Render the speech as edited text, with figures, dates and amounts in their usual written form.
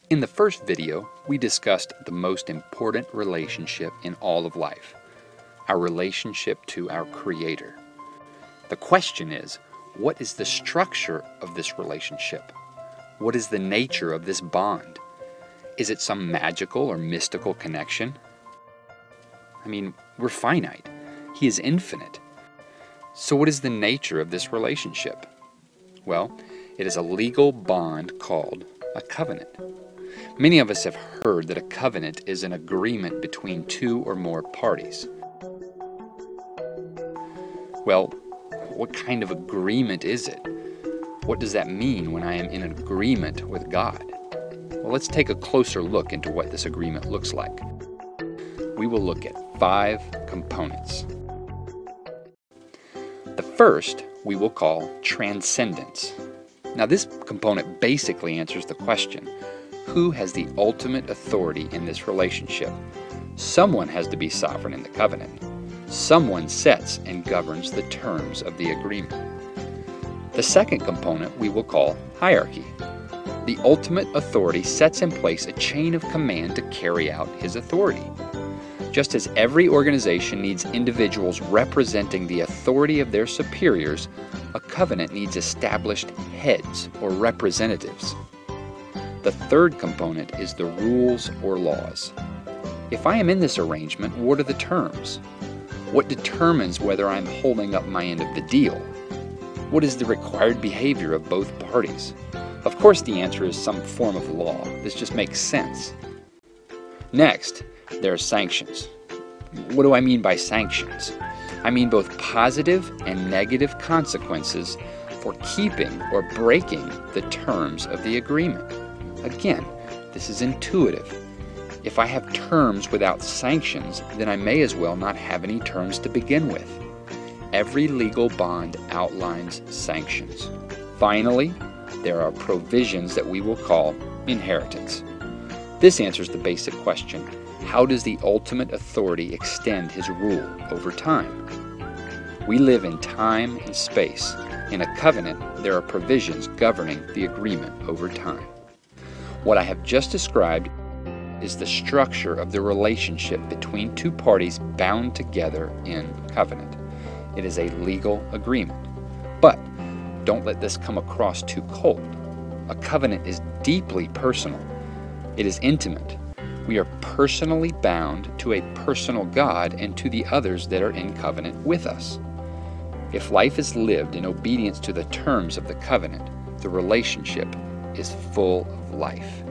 In the first video, we discussed the most important relationship in all of life, our relationship to our Creator. The question is, what is the structure of this relationship? What is the nature of this bond? Is it some magical or mystical connection? I mean, we're finite. He is infinite. So what is the nature of this relationship? Well, it is a legal bond called a covenant. Many of us have heard that a covenant is an agreement between two or more parties. Well, what kind of agreement is it? What does that mean when I am in agreement with God? Well, let's take a closer look into what this agreement looks like. We will look at 5 components. The first we will call Transcendence. Now this component basically answers the question, who has the ultimate authority in this relationship? Someone has to be sovereign in the covenant. Someone sets and governs the terms of the agreement. The second component we will call Hierarchy. The ultimate authority sets in place a chain of command to carry out his authority. Just as every organization needs individuals representing the authority of their superiors, a covenant needs established heads or representatives. The third component is the rules or laws. If I am in this arrangement, what are the terms? What determines whether I'm holding up my end of the deal? What is the required behavior of both parties? Of course the answer is some form of law. This just makes sense. Next, there are sanctions. What do I mean by sanctions? I mean both positive and negative consequences for keeping or breaking the terms of the agreement. Again, this is intuitive. If I have terms without sanctions, then I may as well not have any terms to begin with. Every legal bond outlines sanctions. Finally, there are provisions that we will call inheritance. This answers the basic question, how does the ultimate authority extend his rule over time? We live in time and space. In a covenant, there are provisions governing the agreement over time. What I have just described is the structure of the relationship between two parties bound together in covenant. It is a legal agreement. But don't let this come across too cold. A covenant is deeply personal. It is intimate. We are personally bound to a personal God and to the others that are in covenant with us. If life is lived in obedience to the terms of the covenant, the relationship is full of life.